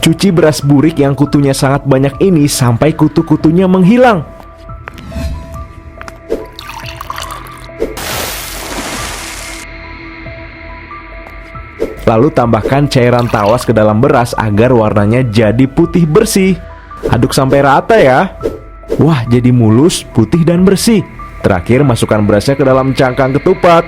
Cuci beras burik yang kutunya sangat banyak ini sampai kutu-kutunya menghilang. Lalu tambahkan cairan tawas ke dalam beras agar warnanya jadi putih bersih. Aduk sampai rata ya. Wah, jadi mulus, putih dan bersih. Terakhir masukkan berasnya ke dalam cangkang ketupat.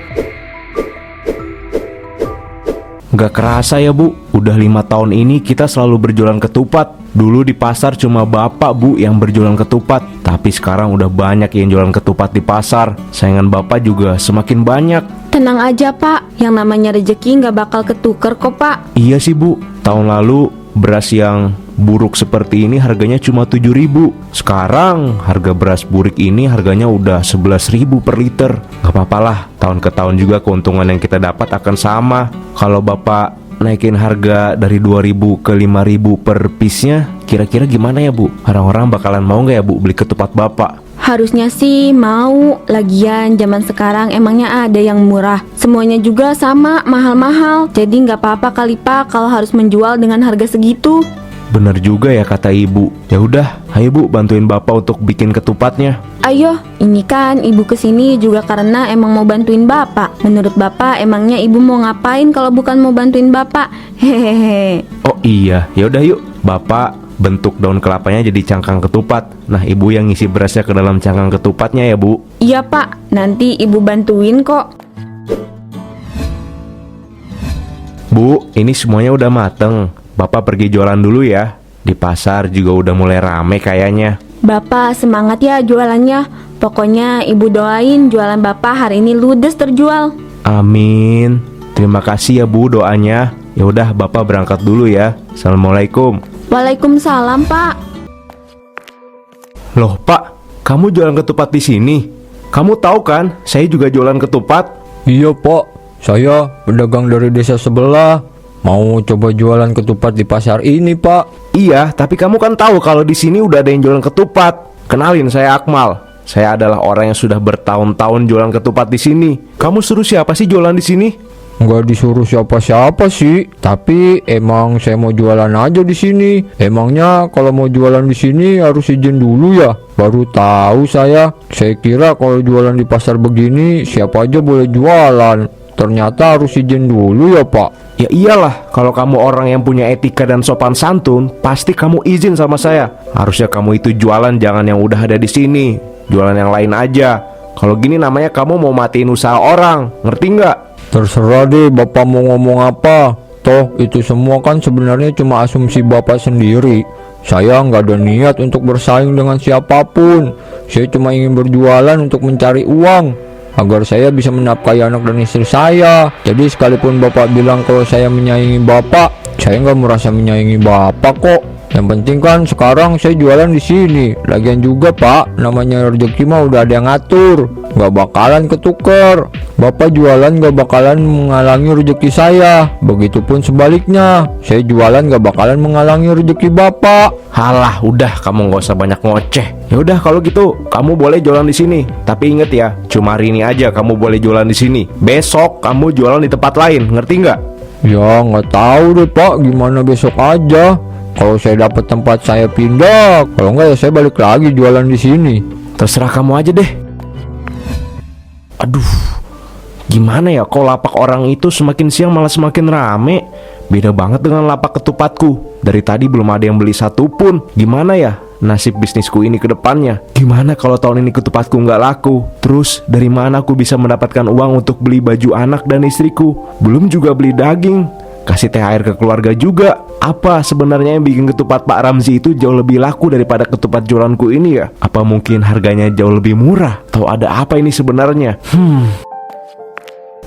Gak kerasa ya Bu, udah 5 tahun ini kita selalu berjualan ketupat. Dulu di pasar cuma bapak Bu yang berjualan ketupat, tapi sekarang udah banyak yang jualan ketupat di pasar. Saingan bapak juga semakin banyak. Tenang aja Pak, yang namanya rezeki nggak bakal ketuker kok Pak. Iya sih Bu, tahun lalu beras yang buruk seperti ini harganya cuma 7.000. Sekarang harga beras burik ini harganya udah 11.000 per liter. Gak apa-apa lah, tahun ke tahun juga keuntungan yang kita dapat akan sama. Kalau Bapak naikin harga dari 2.000 ke 5.000 per piece-nya, kira-kira gimana ya Bu? Orang-orang bakalan mau gak ya Bu beli ketupat Bapak? Harusnya sih mau, lagian zaman sekarang emangnya ada yang murah. Semuanya juga sama, mahal-mahal. Jadi nggak apa-apa kali Pak kalau harus menjual dengan harga segitu. Bener juga ya kata Ibu. Ya udah, ayo Bu bantuin Bapak untuk bikin ketupatnya. Ayo, ini kan Ibu kesini juga karena emang mau bantuin Bapak. Menurut Bapak emangnya Ibu mau ngapain kalau bukan mau bantuin Bapak? Hehehe. Oh iya, ya udah yuk. Bapak bentuk daun kelapanya jadi cangkang ketupat. Nah, Ibu yang ngisi berasnya ke dalam cangkang ketupatnya ya Bu. Iya Pak, nanti Ibu bantuin kok. Bu, ini semuanya udah mateng. Bapak pergi jualan dulu ya. Di pasar juga udah mulai rame kayaknya. Bapak semangat ya jualannya. Pokoknya Ibu doain jualan Bapak hari ini ludes terjual. Amin. Terima kasih ya Bu doanya. Ya udah Bapak berangkat dulu ya. Assalamualaikum. Waalaikumsalam Pak. Loh Pak, kamu jualan ketupat di sini? Kamu tahu kan, saya juga jualan ketupat. Iya Pak, saya pedagang dari desa sebelah. Mau coba jualan ketupat di pasar ini Pak. Iya, tapi kamu kan tahu kalau di sini udah ada yang jualan ketupat. Kenalin, saya Akmal. Saya adalah orang yang sudah bertahun-tahun jualan ketupat di sini. Kamu suruh siapa sih jualan di sini? Nggak disuruh siapa-siapa sih, tapi emang saya mau jualan aja di sini. Emangnya kalau mau jualan di sini harus izin dulu ya? Baru tahu saya. Saya kira kalau jualan di pasar begini siapa aja boleh jualan. Ternyata harus izin dulu ya Pak. Ya iyalah, kalau kamu orang yang punya etika dan sopan santun, pasti kamu izin sama saya. Harusnya kamu itu jualan jangan yang udah ada di sini. Jualan yang lain aja. Kalau gini namanya kamu mau matiin usaha orang, ngerti nggak? Terserah deh Bapak mau ngomong apa. Toh itu semua kan sebenarnya cuma asumsi Bapak sendiri. Saya nggak ada niat untuk bersaing dengan siapapun. Saya cuma ingin berjualan untuk mencari uang agar saya bisa menafkahi anak dan istri saya. Jadi sekalipun Bapak bilang kalau saya menyaingi Bapak, saya nggak merasa menyaingi Bapak kok. Yang penting kan sekarang saya jualan di sini. Lagian juga Pak, namanya rezeki mah udah ada yang ngatur. Nggak bakalan ketuker. Bapak jualan nggak bakalan menghalangi rezeki saya. Begitupun sebaliknya, saya jualan nggak bakalan menghalangi rezeki Bapak. Halah, udah kamu nggak usah banyak ngoceh. Ya udah kalau gitu, kamu boleh jualan di sini. Tapi inget ya, cuma hari ini aja kamu boleh jualan di sini. Besok kamu jualan di tempat lain, ngerti nggak? Ya nggak tahu deh Pak, gimana besok aja. Kalau saya dapat tempat saya pindah, kalau nggak ya saya balik lagi jualan di sini. Terserah kamu aja deh. Aduh, gimana ya kok lapak orang itu semakin siang malah semakin rame. Beda banget dengan lapak ketupatku. Dari tadi belum ada yang beli satupun. Gimana ya nasib bisnisku ini ke depannya? Gimana kalau tahun ini ketupatku nggak laku? Terus dari mana aku bisa mendapatkan uang untuk beli baju anak dan istriku? Belum juga beli daging, kasih THR ke keluarga juga. Apa sebenarnya yang bikin ketupat Pak Ramzi itu jauh lebih laku daripada ketupat jualanku ini ya? Apa mungkin harganya jauh lebih murah? Atau ada apa ini sebenarnya?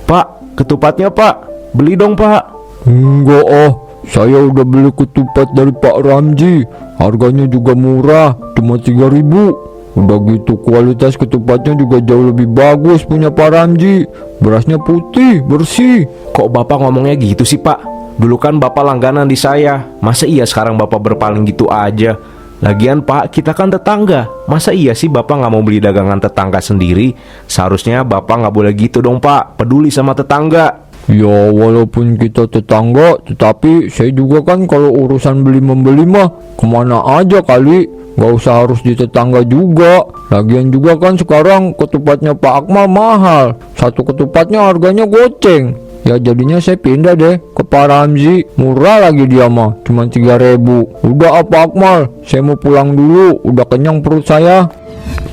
Pak, ketupatnya Pak. Beli dong Pak. Enggak saya udah beli ketupat dari Pak Ramzi. Harganya juga murah, cuma 3.000. Udah gitu kualitas ketupatnya juga jauh lebih bagus punya Pak Ramzi. Berasnya putih, bersih. Kok Bapak ngomongnya gitu sih Pak? Dulu kan Bapak langganan di saya. Masa iya sekarang Bapak berpaling gitu aja? Lagian Pak, kita kan tetangga. Masa iya sih Bapak nggak mau beli dagangan tetangga sendiri? Seharusnya Bapak nggak boleh gitu dong Pak. Peduli sama tetangga. Ya walaupun kita tetangga, tetapi saya juga kan kalau urusan beli membeli mah kemana aja kali, gak usah harus di tetangga juga. Lagian juga kan sekarang ketupatnya Pak Akmal mahal, satu ketupatnya harganya goceng. Ya jadinya saya pindah deh ke Pak Ramzi, murah lagi dia mah, cuma 3.000. Udah Pak Akmal, saya mau pulang dulu, udah kenyang perut saya.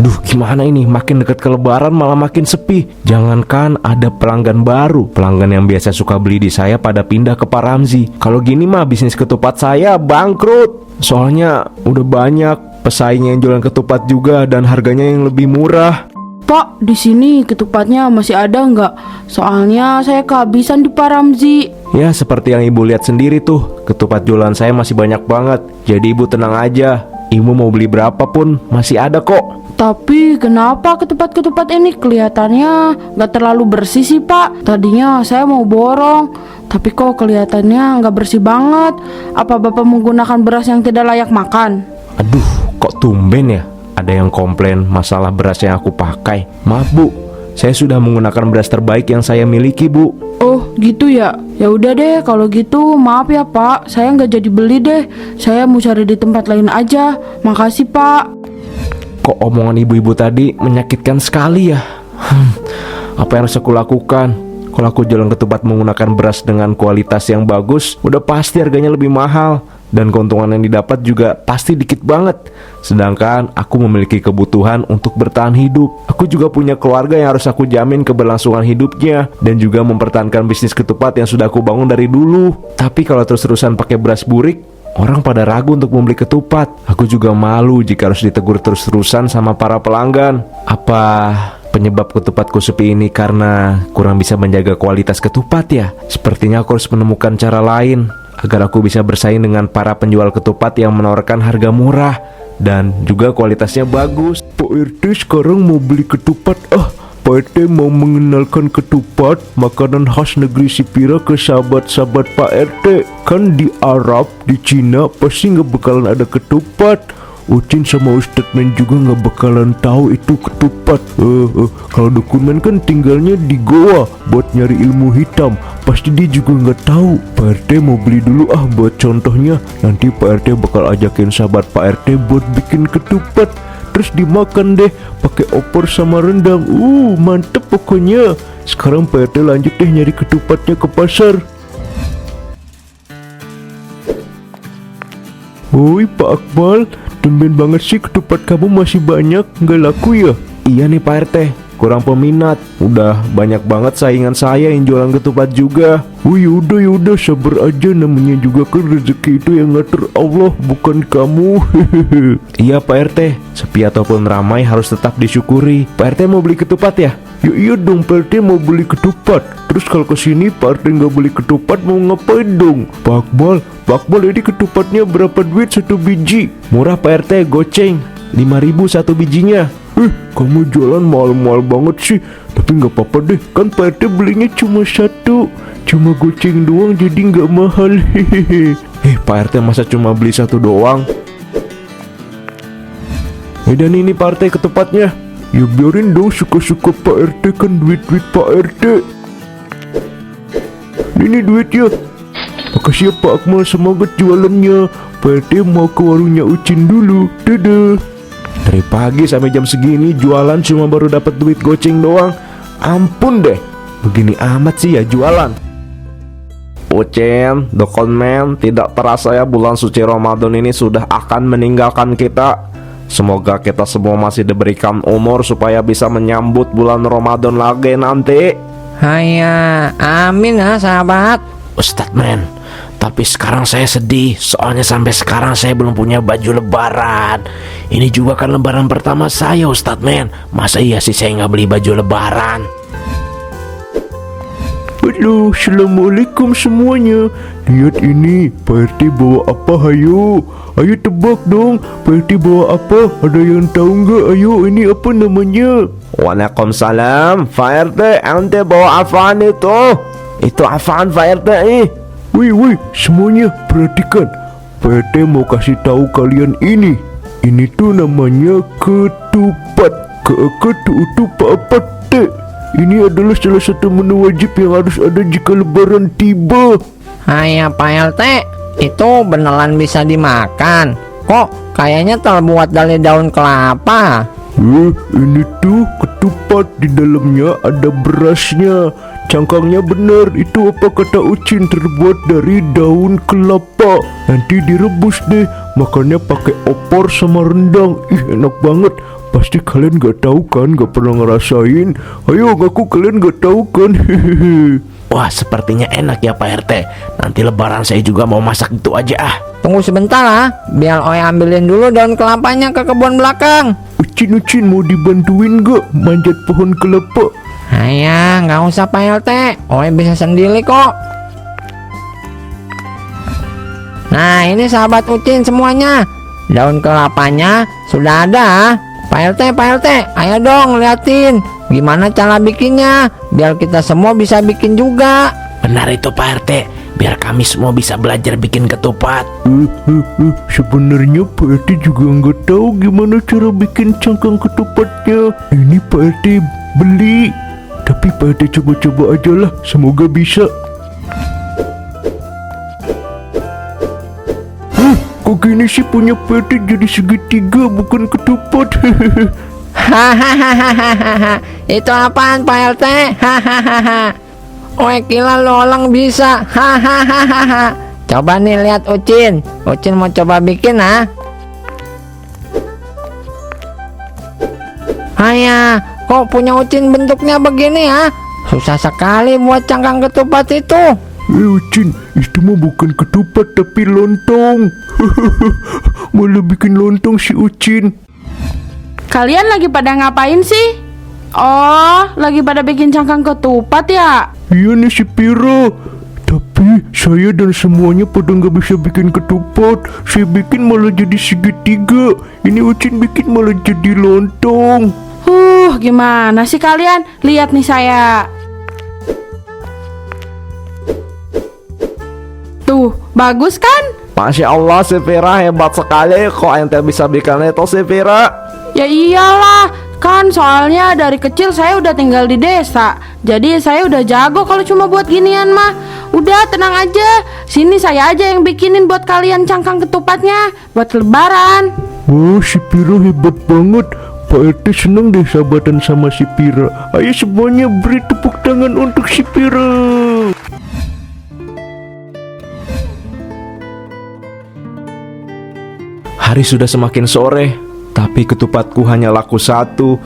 Duh, gimana ini? Makin dekat ke lebaran malah makin sepi. Jangankan ada pelanggan baru, pelanggan yang biasa suka beli di saya pada pindah ke Pak Ramzi. Kalau gini mah bisnis ketupat saya bangkrut. Soalnya udah banyak pesaing yang jualan ketupat juga dan harganya yang lebih murah. Pak, di sini ketupatnya masih ada nggak? Soalnya saya kehabisan di Pak Ramzi. Ya, seperti yang ibu lihat sendiri tuh, ketupat jualan saya masih banyak banget. Jadi ibu tenang aja, ibu mau beli berapa pun masih ada kok. Tapi kenapa ketupat-ketupat ini kelihatannya nggak terlalu bersih sih Pak? Tadinya saya mau borong, tapi kok kelihatannya nggak bersih banget. Apa Bapak menggunakan beras yang tidak layak makan? Aduh, kok tumben ya? Ada yang komplain masalah beras yang aku pakai. Maaf bu, saya sudah menggunakan beras terbaik yang saya miliki bu. Oh gitu ya. Ya udah deh kalau gitu maaf ya Pak. Saya nggak jadi beli deh. Saya mau cari di tempat lain aja. Makasih Pak. Kok omongan ibu-ibu tadi menyakitkan sekali ya? Apa yang harus aku lakukan? Kalau aku jualan ketupat menggunakan beras dengan kualitas yang bagus, udah pasti harganya lebih mahal. Dan keuntungan yang didapat juga pasti dikit banget. Sedangkan aku memiliki kebutuhan untuk bertahan hidup. Aku juga punya keluarga yang harus aku jamin keberlangsungan hidupnya. Dan juga mempertahankan bisnis ketupat yang sudah aku bangun dari dulu. Tapi kalau terus-terusan pakai beras burik, orang pada ragu untuk membeli ketupat. Aku juga malu jika harus ditegur terus-terusan sama para pelanggan. Apa penyebab ketupatku sepi ini karena kurang bisa menjaga kualitas ketupat ya? Sepertinya aku harus menemukan cara lain agar aku bisa bersaing dengan para penjual ketupat yang menawarkan harga murah dan juga kualitasnya bagus. Pak RT sekarang mau beli ketupat. Pak RT mau mengenalkan ketupat, makanan khas negeri Sipira, ke sahabat-sahabat Pak RT. Kan di Arab, di Cina pasti nggak bakalan ada ketupat. Ucin sama Ustadz Men juga nggak bakalan tahu itu ketupat. Kalau dokumen kan tinggalnya di goa buat nyari ilmu hitam. Pasti dia juga nggak tahu. Pak RT mau beli dulu buat contohnya. Nanti Pak RT bakal ajakin sahabat Pak RT buat bikin ketupat. Terus dimakan deh pakai opor sama rendang. Mantep pokoknya. Sekarang Pak RT lanjut deh nyari ketupatnya ke pasar. Woi Pak Akmal, tumben banget sih ketupat kamu masih banyak, nggak laku ya? Iya nih Pak RT, kurang peminat. Udah banyak banget saingan saya yang jualan ketupat juga. Yaudah sabar aja, namanya juga kan rezeki itu yang ngatur Allah, bukan kamu. Iya Pak RT, sepi ataupun ramai harus tetap disyukuri. Pak RT mau beli ketupat ya? Ya iya dong, Pak RT mau beli ketupat. Terus kalau kesini Pak RT nggak beli ketupat mau ngapain dong? Pak Akmal ini ketupatnya berapa duit satu biji? Murah Pak RT, goceng 5.000 satu bijinya. Kamu jualan mahal-mahal banget sih. Tapi nggak apa-apa deh, kan Pak RT belinya cuma satu, cuma goceng doang jadi nggak mahal. Pak RT masa cuma beli satu doang? Dan ini Pak RT ketupatnya. Ya biarin dong, suka-suka Pak RT, kan duit-duit Pak RT. Ini duitnya. Makasih ya Pak Akmal, semangat jualannya. Pak RT mau ke warungnya Ucin dulu. Dadah. Dari pagi sampai jam segini jualan cuma baru dapat duit goceng doang. Ampun deh, begini amat sih ya jualan. Ucin, dokumen, tidak terasa ya bulan suci Ramadan ini sudah akan meninggalkan kita. Semoga kita semua masih diberikan umur supaya bisa menyambut bulan Ramadan lagi nanti. Haya, amin ya sahabat. Ustadz Men, tapi sekarang saya sedih. Soalnya sampai sekarang saya belum punya baju lebaran. Ini juga kan lebaran pertama saya Ustadz Men. Masa iya sih saya nggak beli baju lebaran? Halo, assalamualaikum semuanya. Lihat ini, Pak RT bawa apa? Ayo tebak dong, Pak RT bawa apa? Ada yang tahu nggak? Ayo, ini apa namanya? Waalaikumsalam, Pak RT, ente bawa apaan itu? Itu apaan Pak RT nih? Woi, semuanya perhatikan. Pak RT mau kasih tahu kalian ini. Ini tuh namanya ketupat. Ketupat. Ini adalah salah satu menu wajib yang harus ada jika lebaran tiba. Hai Pak RT, itu beneran bisa dimakan. Kok kayaknya terbuat dari daun kelapa? Ini tuh ketupat, di dalamnya ada berasnya. Cangkangnya benar, itu apa kata Ucin, terbuat dari daun kelapa. Nanti direbus deh, makannya pakai opor sama rendang. Ih, enak banget. Pasti kalian gak tahu kan, gak pernah ngerasain. Ayo ngaku kalian gak tahu kan. Wah, sepertinya enak ya Pak RT. Nanti lebaran saya juga mau masak itu aja ah. Tunggu sebentar lah, biar Oe ambilin dulu daun kelapanya ke kebun belakang. Ucin mau dibantuin gak manjat pohon kelapa? Ayah, nggak usah Pak RT, Oe bisa sendiri kok. Nah, ini sahabat Ucin semuanya. Daun kelapanya sudah ada. Pak RT, ayo dong liatin gimana cara bikinnya, biar kita semua bisa bikin juga. Benar itu Pak RT, biar kami semua bisa belajar bikin ketupat. Sebenarnya Pak RT juga nggak tahu gimana cara bikin cangkang ketupatnya. Ini Pak RT beli, tapi Pak RT coba-coba aja lah, semoga bisa. Kok gini sih punya Pak RT jadi segitiga bukan ketupat? Hahaha, itu apaan Pak RT? Hahaha, Oe kira lolang bisa. Hahaha, coba nih lihat Ucin mau coba bikin ah. Ayah, kok punya Ucin bentuknya begini ya? Susah sekali buat cangkang ketupat itu. Ucin, itu mah bukan ketupat tapi lontong. Malah bikin lontong si Ucin. Kalian lagi pada ngapain sih? Oh, lagi pada bikin cangkang ketupat ya? Iya nih si Pira. Tapi saya dan semuanya pada nggak bisa bikin ketupat. Saya bikin malah jadi segitiga. Ini Ucin bikin malah jadi lontong. Gimana sih kalian? Lihat nih saya. Tuh, bagus kan? Masya Allah si Pira hebat sekali. Kok ente bisa bikin itu si Pira? Ya iyalah, kan soalnya dari kecil saya udah tinggal di desa. Jadi saya udah jago kalau cuma buat ginian mah. Udah tenang aja, sini saya aja yang bikinin buat kalian cangkang ketupatnya buat lebaran. Wah, si Pira hebat banget. Pak RT seneng deh sahabatan sama si Pira. Ayo semuanya beri tepuk tangan untuk si Pira. Hari sudah semakin sore, tapi ketupatku hanya laku satu.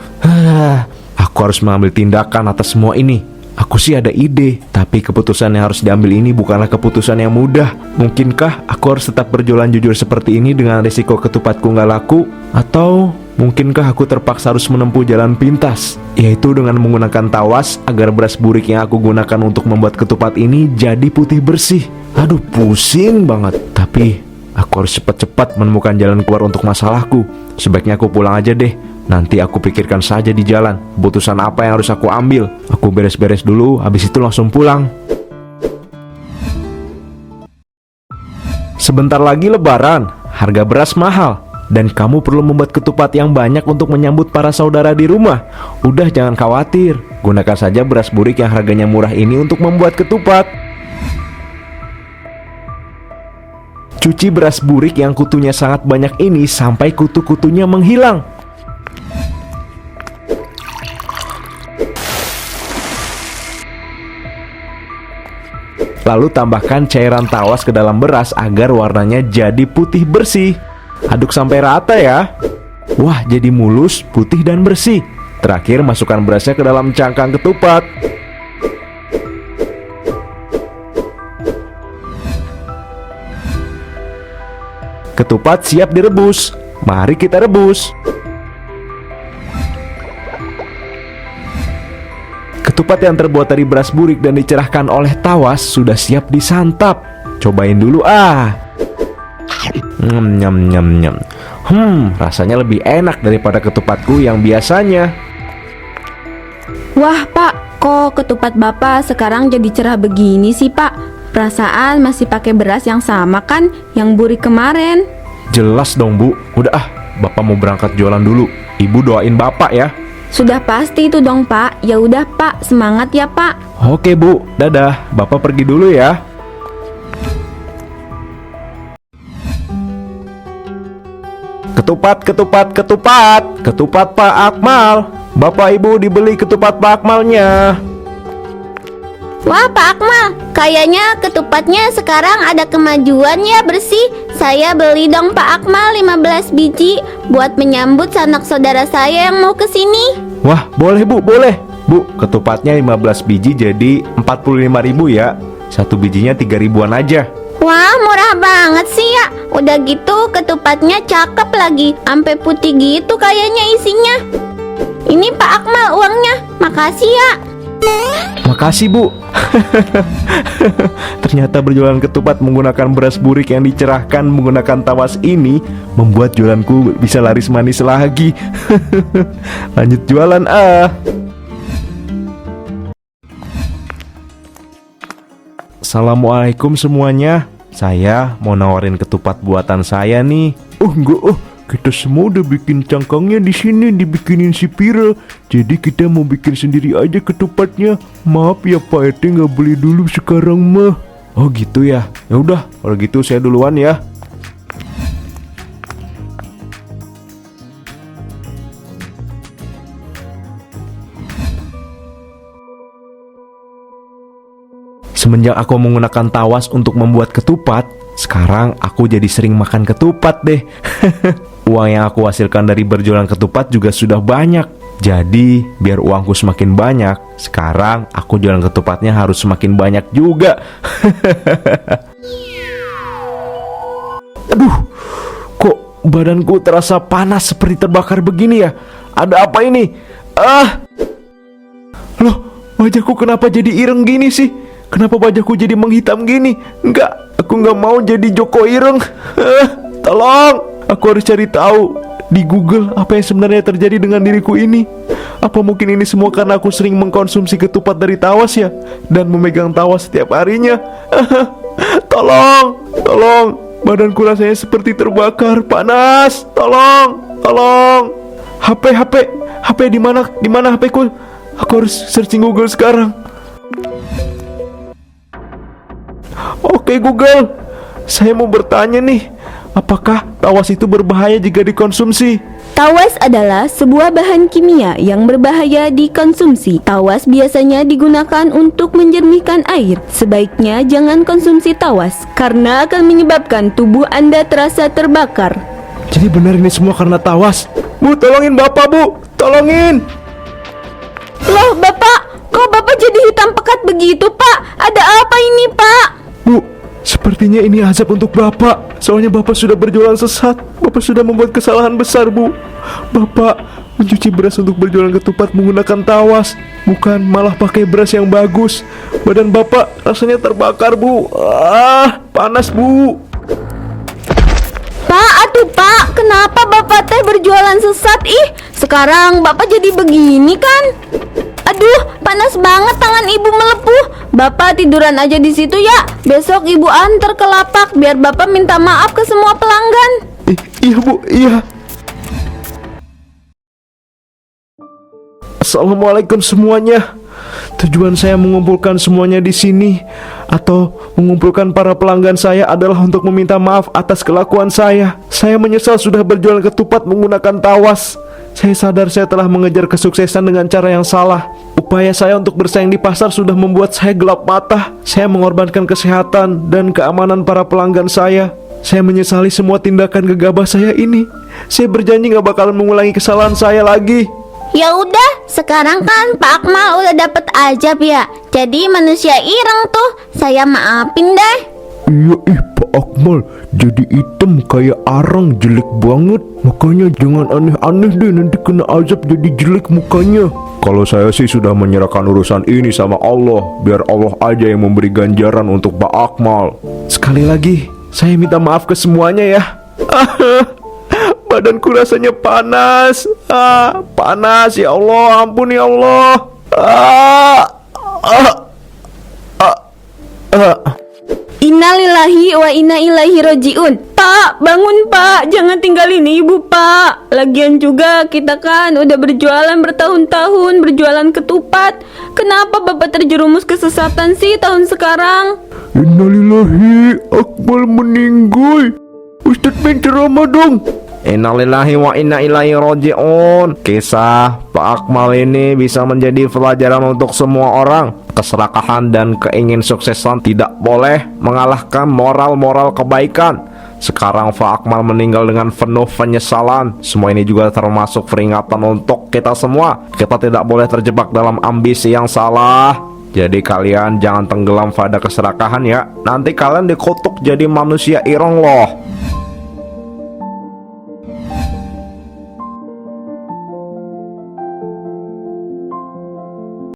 Aku harus mengambil tindakan atas semua ini. Aku sih ada ide, tapi keputusan yang harus diambil ini bukanlah keputusan yang mudah. Mungkinkah aku harus tetap berjualan jujur seperti ini dengan risiko ketupatku nggak laku? Atau mungkinkah aku terpaksa harus menempuh jalan pintas, yaitu dengan menggunakan tawas agar beras burik yang aku gunakan untuk membuat ketupat ini jadi putih bersih? Aduh, pusing banget. Tapi aku harus cepat-cepat menemukan jalan keluar untuk masalahku. Sebaiknya aku pulang aja deh. Nanti aku pikirkan saja di jalan keputusan apa yang harus aku ambil. Aku beres-beres dulu, habis itu langsung pulang. Sebentar lagi lebaran, harga beras mahal, dan kamu perlu membuat ketupat yang banyak untuk menyambut para saudara di rumah. Udah, jangan khawatir, gunakan saja beras burik yang harganya murah ini untuk membuat ketupat. Cuci beras burik yang kutunya sangat banyak ini sampai kutu-kutunya menghilang. Lalu tambahkan cairan tawas ke dalam beras agar warnanya jadi putih bersih. Aduk sampai rata ya. Wah, jadi mulus, putih dan bersih. Terakhir masukkan berasnya ke dalam cangkang ketupat. Ketupat siap direbus. Mari kita rebus. Ketupat yang terbuat dari beras burik dan dicerahkan oleh tawas sudah siap disantap. Cobain dulu ah. Nyam nyam nyam. Rasanya lebih enak daripada ketupatku yang biasanya. Wah Pak, kok ketupat Bapak sekarang jadi cerah begini sih Pak? Perasaan masih pakai beras yang sama kan, yang burik kemarin. Jelas dong Bu. Udah ah, Bapak mau berangkat jualan dulu. Ibu doain Bapak ya. Sudah pasti itu dong, Pak. Ya udah, Pak. Semangat ya, Pak. Oke Bu, dadah. Bapak pergi dulu ya. Ketupat, ketupat, ketupat. Ketupat Pak Akmal. Bapak Ibu dibeli ketupat Pak Akmalnya. Wah, Pak Akmal, kayaknya ketupatnya sekarang ada kemajuan ya, bersih. Saya beli dong Pak Akmal 15 biji buat menyambut sanak saudara saya yang mau ke sini. Wah, boleh Bu, boleh. Bu, ketupatnya 15 biji jadi 45.000 ya. Satu bijinya 3.000-an aja. Wah, murah banget sih ya. Udah gitu ketupatnya cakep lagi, sampai putih gitu kayaknya isinya. Ini Pak Akmal uangnya, makasih ya. Makasih Bu. Ternyata berjualan ketupat menggunakan beras burik yang dicerahkan menggunakan tawas ini membuat jualanku bisa laris manis lagi. Lanjut jualan ah. Assalamualaikum semuanya. Saya mau nawarin ketupat buatan saya nih. Oh enggak, kita semua udah bikin cangkangnya di sini dibikinin si Pira. Jadi kita mau bikin sendiri aja ketupatnya. Maaf ya Pak RT, nggak beli dulu sekarang mah. Oh gitu ya. Ya udah, kalau gitu saya duluan ya. Semenjak aku menggunakan tawas untuk membuat ketupat, sekarang aku jadi sering makan ketupat deh. Uang yang aku hasilkan dari berjualan ketupat juga sudah banyak. Jadi biar uangku semakin banyak, sekarang aku jualan ketupatnya harus semakin banyak juga. Aduh, kok badanku terasa panas seperti terbakar begini ya? Ada apa ini? Loh, wajahku kenapa jadi ireng gini sih? Kenapa wajahku jadi menghitam gini? Enggak, aku nggak mau jadi Joko Ireng. Tolong, aku harus cari tahu di Google apa yang sebenarnya terjadi dengan diriku ini. Apa mungkin ini semua karena aku sering mengkonsumsi ketupat dari tawas ya, dan memegang tawas setiap harinya. Tolong, tolong, badanku rasanya seperti terbakar, panas. Tolong, tolong. HP di mana HP-ku? Aku harus searching Google sekarang. Oke Google, saya mau bertanya nih, apakah tawas itu berbahaya jika dikonsumsi? Tawas adalah sebuah bahan kimia yang berbahaya dikonsumsi. Tawas biasanya digunakan untuk menjernihkan air. Sebaiknya jangan konsumsi tawas karena akan menyebabkan tubuh Anda terasa terbakar. Jadi benar ini semua karena tawas? Bu, tolongin Bapak Bu, tolongin. Loh Bapak, kok Bapak jadi hitam pekat begitu Pak? Ada apa ini Pak? Bu, sepertinya ini azab untuk Bapak. Soalnya Bapak sudah berjualan sesat. Bapak sudah membuat kesalahan besar Bu. Bapak mencuci beras untuk berjualan ketupat menggunakan tawas, bukan malah pakai beras yang bagus. Badan Bapak rasanya terbakar Bu. Panas Bu. Pak, atuh Pak, kenapa Bapak teh berjualan sesat ih? Sekarang Bapak jadi begini kan? Aduh, panas banget tangan Ibu melepuh. Bapak tiduran aja di situ ya. Besok Ibu antar ke lapak biar Bapak minta maaf ke semua pelanggan. Iya Bu, iya. Assalamualaikum semuanya. Tujuan saya mengumpulkan semuanya di sini atau mengumpulkan para pelanggan saya adalah untuk meminta maaf atas kelakuan saya. Saya menyesal sudah berjualan ketupat menggunakan tawas. Saya sadar saya telah mengejar kesuksesan dengan cara yang salah. Upaya saya untuk bersaing di pasar sudah membuat saya gelap mata. Saya mengorbankan kesehatan dan keamanan para pelanggan saya. Saya menyesali semua tindakan gegabah saya ini. Saya berjanji gak bakalan mengulangi kesalahan saya lagi. Ya udah, sekarang kan Pak Akmal udah dapet ajab ya. Jadi manusia ireng tuh, saya maafin deh. Iya Pak Akmal, jadi hitam kayak arang, jelek banget. Makanya jangan aneh-aneh deh, nanti kena azab jadi jelek mukanya. Kalau saya sih sudah menyerahkan urusan ini sama Allah. Biar Allah aja yang memberi ganjaran untuk Pak Akmal. Sekali lagi, saya minta maaf ke semuanya ya. Badanku rasanya panas. Panas ya Allah, ampun ya Allah. Innalillahi wa inna ilaihi rojiun. Pak, bangun pak, jangan tinggalin ibu pak. Lagian juga kita kan udah berjualan bertahun-tahun, berjualan ketupat. Kenapa bapak terjerumus kesesatan sih tahun sekarang? Innalillahi, Akmal meninggal. Ustadz main ceramah dong. Innalillahi wa inna ilaihi roji'un. Kisah Pak Akmal ini bisa menjadi pelajaran untuk semua orang. Keserakahan dan keingin suksesan tidak boleh mengalahkan moral-moral kebaikan. Sekarang Pak Akmal meninggal dengan penuh penyesalan. Semua ini juga termasuk peringatan untuk kita semua. Kita tidak boleh terjebak dalam ambisi yang salah. Jadi kalian jangan tenggelam pada keserakahan ya. Nanti kalian dikutuk jadi manusia irong loh.